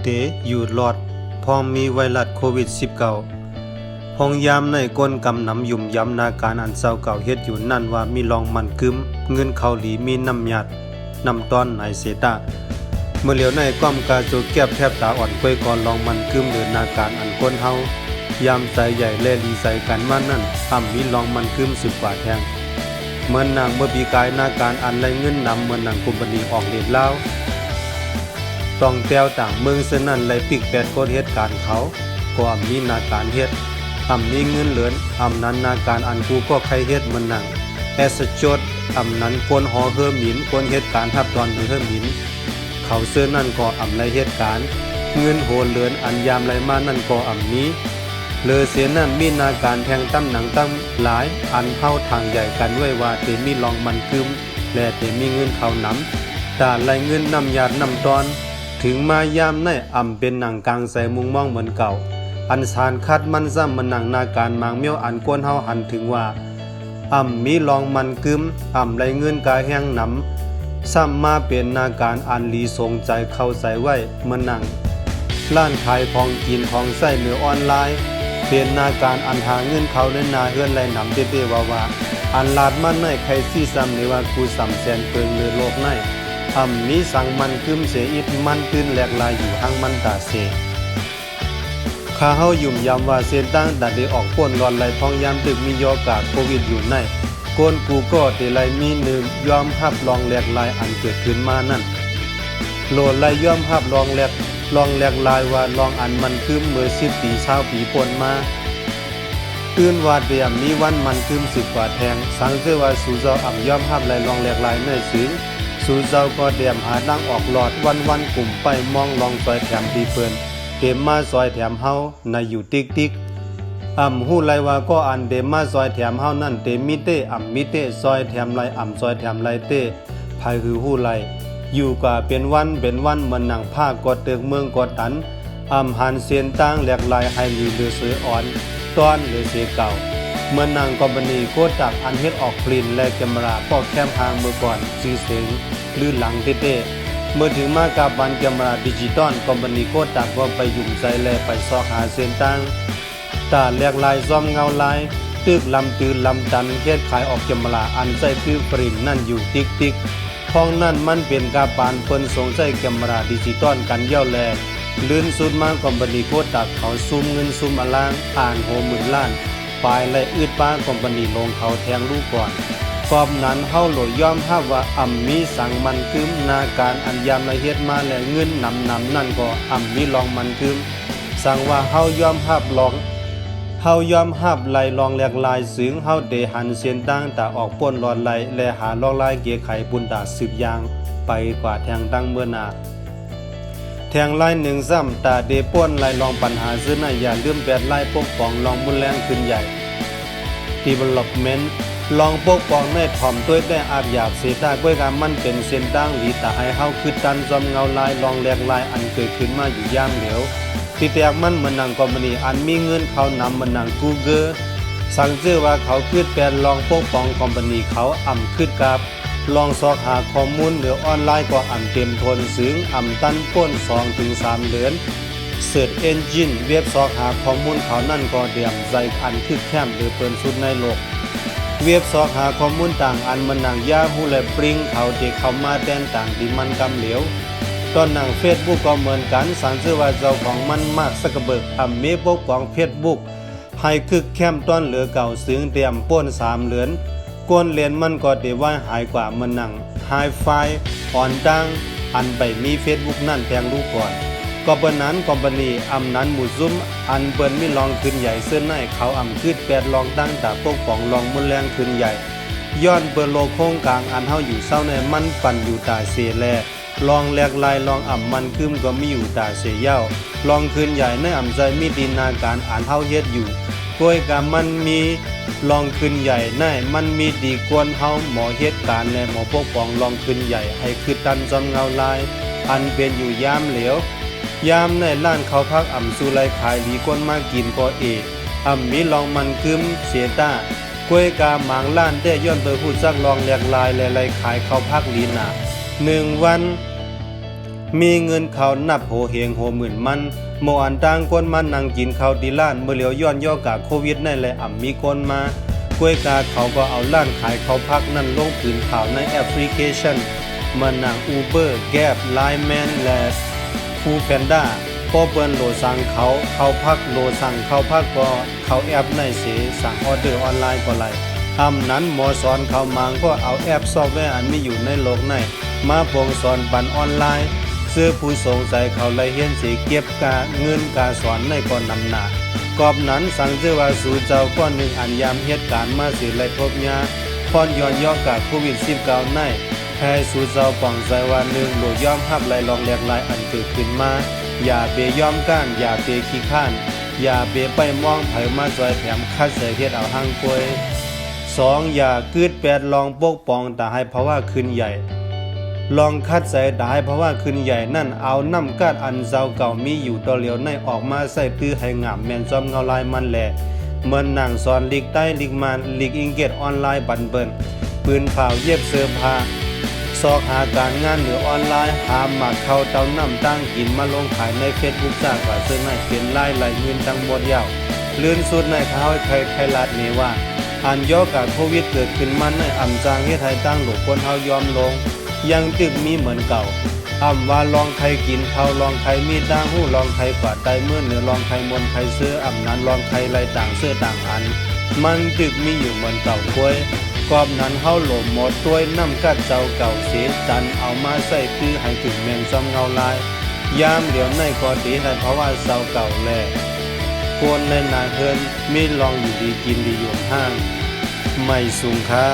เตอยู่รอดพองมีไวรัสโควิด -19 พองยามในก้นกำนำยุ่มย้ำนาการอันเศร้าเก่าเฮ็ดอยู่นั่นว่ามีลองมันกึมเงินเขาหลีมีน้ำหยัดน้ำต้อนไหนเสตาเมื่อเหลียวในก้อมกาโจแก็บแทบตาอ่อนกล้วยก่อนลองมันกึมหรือนาการอันก้นเฮายามใจใหญ่แลลีใส่กันมานั่นมีลองมันกึม10 กว่าแทงเมื่อนางเมื่อปีกายนาการอันไรเงินนำเมื่อนางกุมบันีออกเดชลาวต้องแต้วต่างเมืองเสนั่นไรปิกแปดโคตรเหตุการณ์เขาก็มีนาการเฮ็ดมีเงินเหลือนนั้นนาการอันกูก็ใครเฮ็ดมันนั่งแอสจดนั้นคนหอเฮอหมินคนเหตุการณ์ทับตอนเฮอหมินเขาเสื้อนั่นก็ไรเหตุการณ์เงินโหเหลือนอันยามไรมานั่นก็นี้เลอเสียนั่นมีนาการแทงตั้มหนังตั้มหลายอันเข้าทางใหญ่กันไว้ว่าเตมีลองมันคืมและเตมีเงินเขานำแต่ไรเงินนำยาดนำตอนถึงมายามในเป็นหนังกลางใส่มุงมองเหมือนเก่าอันสารคัดมันซ้ำมันหนังนาการมางเมียวอันกวนเฮาหันถึงว่ามีลองมันกึมไรเงินกาแห้งนำซ้ำมาเป็นนาการอันลีทรงใจเข้าใส่ไว้มันหนังร้านขายของกินของใส่เนื้อออนไลน์เป็นนาการอันหาเงินเขาในนาเฮือนไรนำเต้ๆว่าอันลาดมันในใครซี่ซ้ำในว่ากูสำแสนเปิงเนื้อโลกในมีสั่งมันกึมเสียอิดมันตื้นแหลกลายอยู่ห้างมันตาเสข้าเฮายุ่มยำว่าเส้นตั้งดัดได้ออกป้นรอนไหลทองยามตึกมียอกาโควิดอยู่ในโกนกูก็เตไหลมีหนึ่งยอมฮับลองแหลกลายอันเกิดขึ้นมานั่นโหลดไหลยอมฮับลองแหลกลายว่าลองอันมันคืมเมื่อ10 ปี20 ปีป่นมาตื่นว่าเดียมมีวันมันคืม10 กว่าแทงสังเสว่าสู่เจ้ายอมฮับไหลลองแหลกลายในซึ้งสู่เจ้าก็เดียมหานั่งออกหลอดวันกลุ่มไปมองลองซอยแถมปีเปิ้นเต็มมาซอยแถมเฮาในอยู่ติ๊กฮู้ไลว่าก็อันเดมาซอยแถมเฮานั่นเตมีเตมิเตซอยแถมไลซอยแถมไลเตภายคือฮู้ไลอยู่กว่าเป็นวันมันหนังผ้ากอดเตึกเมืองกอดตันหันเสียนตั้งแหลกลายให้ลีเลือเสืออ่อนต้อนหรือเสือเก่าเมื่อนางกอมบณีโคตักอันเฮ็ดออกปลินและแกมราป้อแคมพางเมื่อก่อนซื้อเสียงลื่นหลังเต้เมื่อถึงมากับบันแกมราดิจิตอลคอมพานีโคตักว่าไปยุ่งใจแลไปซอกหาเส้นตั้งตาแหลกลายซ้อมเงาลายตึกลำตือลำตันเฮ็ดขายออกแกมราอันใจคือปรินนั่นอยู่ติ๊กห้องนั่นมันเป็นกาปานเพิ่นสงใจแกมราดิจิตอลกันเย่าแลลื่นสุดมาคอมพานีโคตักเขาซุ่มเงินซุ่มอลาง50,000 ล้านปลายและอืดป้าคอมพานีลงเขาแทงลูกก่อนกอบนั้นเฮาโหลยอมรับว่ามีสั่งมันคืมนาการอันยามละเฮ็ดมาและเงินนำนั่นก็มีลองมันคืมสั่งว่าเฮายอมรับไหลลองแหลกลายสึงเฮาได้หันเสียนตั้งตาออกป้นรอนไหลและหาลองลายเกียไขบุญตา10 อย่างไปกว่าแทงตั้งเมื่อนาแทงลาย1ซ้ำตาเดป้นไหลลองปัญหาซื้อน่ะอย่าลืมแปดไหลปกป้องลองมุนแรงขึ้นใหญ่ developmentลองปกป้องในถ่อมด้วยแต่อาบหยาบเสตาก้วยกันมันเป็นเส้นตั้งหลีตาให้เฮาคือตันจอมเงาลายลองแหลกลายอันเกิดขึ้นมาอยู่ย่ามเหลวที่แตกมันเหมือนนางคอมพานีอันมีเงินเขานำมันนางกูเกอร์สั่งชื่อว่าเขาคืดแปลนลองปกป้องคอมพานีเขาคืดกับลองสอกหาข้อมูลหรือออนไลน์ก็เต็มทนซึ้งตันป้น 2-3 เดือนเสิร์ชเอนจินเว็บสอกหาข้อมูลเขานั่นก็เดียมใจอันคือแคมหรือเปิ้นสุดในโลกเว็บสอกหาข้อมูลต่างอันมันหนังยาฮูและปริงเขาที่เข้ามาแตนต่างที่มันกำเหลวตอนหนัง Facebook ก็เหมือนกันสังชื่อว่าเจ้าของมันมากสักเบิกมีปกป้อง Facebook ให้คึกแคมต้นเหลือเก่าซึ้งเตรียมป้น3 เหลือนก้นเหรียญมันก็ได้ว่าหายกว่ามันหนังไฮไฟอ่อนดังอันไปมี Facebook นั่นแทงลูกก่อนก็เปิ้นนั้นคอมพานีนั้นหมู่ซุ่มอันเปิ้นมีลองขึ้นใหญ่เสื้อในเขาคืด8ลองตั้งตาปกป้องลองมุนแรงขึ้นใหญ่ย้อนเปิ้นโลโครงกลางอันเฮาอยู่เศร้าในมันปั่นอยู่ตาเสแลลองแหลกลายลองมันคืมก็มีอยู่ตาเสยเย้าลองขึ้นใหญ่ในใจมีดินาการอันเฮาเฮ็ดอยู่ก้วยกะมันมีลองขึ้นใหญ่ในมันมีดีกวนเฮาหมอเฮ็ดการและหมอปกป้องลองขึ้นใหญ่ให้คือตันจอมเงาลายอันเป็นอยู่ยามเหลวยามในล้านเขาพักสุไลขายหลีก้นมากินก็มีลองมันกึมเสียตากล้วยกาหมางล้านได้ย้อนไปพูดซักลองแหลกลายและไลขายเขาพักลีนา1 วัน มีเงินเขานับโหเฮงโหหมื่นมันโมอันต่างคนมานั่งกินข้าวที่ร้านเมื่อเหลียวย้อนย่อกาโควิดนั่นแหละมีคนมากล้วยกาเขาก็เอาร้านขายเขาพักนั่นลงผืนข่าวในแอปพลิเคชันมันนาง Uber Gap Line Man และ Food Panda พอเปิ้นโหลสั่งเขาพักโหลสั่งเขาพักก็เขาแอปในเสสั่งออเดอร์ออนไลน์ก็ไหลนั้นหมอสอนเขามังก็เอาแอปซอฟต์แวร์อันมีอยู่ในโลกในมาบ่งสอนปันออนไลน์ซื้อผู้สงสัยเขาเลยเฮียนสิเก็บกาเงินกาสอนในก่อนนำหน้ากอบนั้นสั่งชื่อว่าสู่เจ้าก้อนหนึ่งอันยามเหตุการณ์มาสิไลพบยาพรย้อนย่อกาโควิด19ในแพ้สู่เจ้าป่องใจว่าหนึ่งโลกย่อมฮับไหลลองแหลกหลายอันเกิดขึ้นมาอย่าเปย่อมก้านอย่าเปขี้ข้านอย่าเปไปมองไผมาซอยแถมคัดเสยเฮ็ดเอาหางป่วย2อย่ากึดแปดลองปกป้องตาให้เพราะว่าขึ้นใหญ่ลองคัดใส่ตาให้เพราะว่าขึ้นใหญ่นั่นเอาน้ำกาดอันเจ้าเก่ามีอยู่ต่อเหลียวในออกมาใส่ตื้อให้งามแม่นจอมเงาลายมันแหละเหมือนหนังสอนลิกใต้ลิกมันลิกอิงเกตออนไลน์บันเบิ่นปืนเผาเย็บเสื้อผ้าซอกหาการงานเหนือออนไลน์หาหมักเข้าเตาน้ำตั้งกินมาลงขายใน Facebook จ้างว่าซื้อในเป็นลายไหลเงินทั้งหมดยาวลื่นสุดในข้าวไทยรัฐนี้ว่าอันย่อกาโควิดเกิดขึ้นมันในอำจางเฮ็ดให้ตั้งหลูกคนเฮายอมลงยังตึกมีเหมือนเก่าว่าลองไทยกินข้าวลองไทยมีตั้งหู้ลองไทยกว่าใต้เมื่อเหนือลองไทยมนไทยเสื้อนั้นลองไทยไรต่างเสื้อต่างอันมันตึกมีอยู่เหมือนเก่าควยกอบนั้นเฮาหลมหมดตัวยน้ำกัดเจ้าเก่าเสียจันเอามาใส่คือให้ถึงแมงซ้ำเงาลายยามเดี๋ยวในก็ดีให้เพราะว่าเจ้าเก่าแลโกนในนาเฮินมีลองอยู่ดีกินดีอยู่ห้างไม่สูงค่า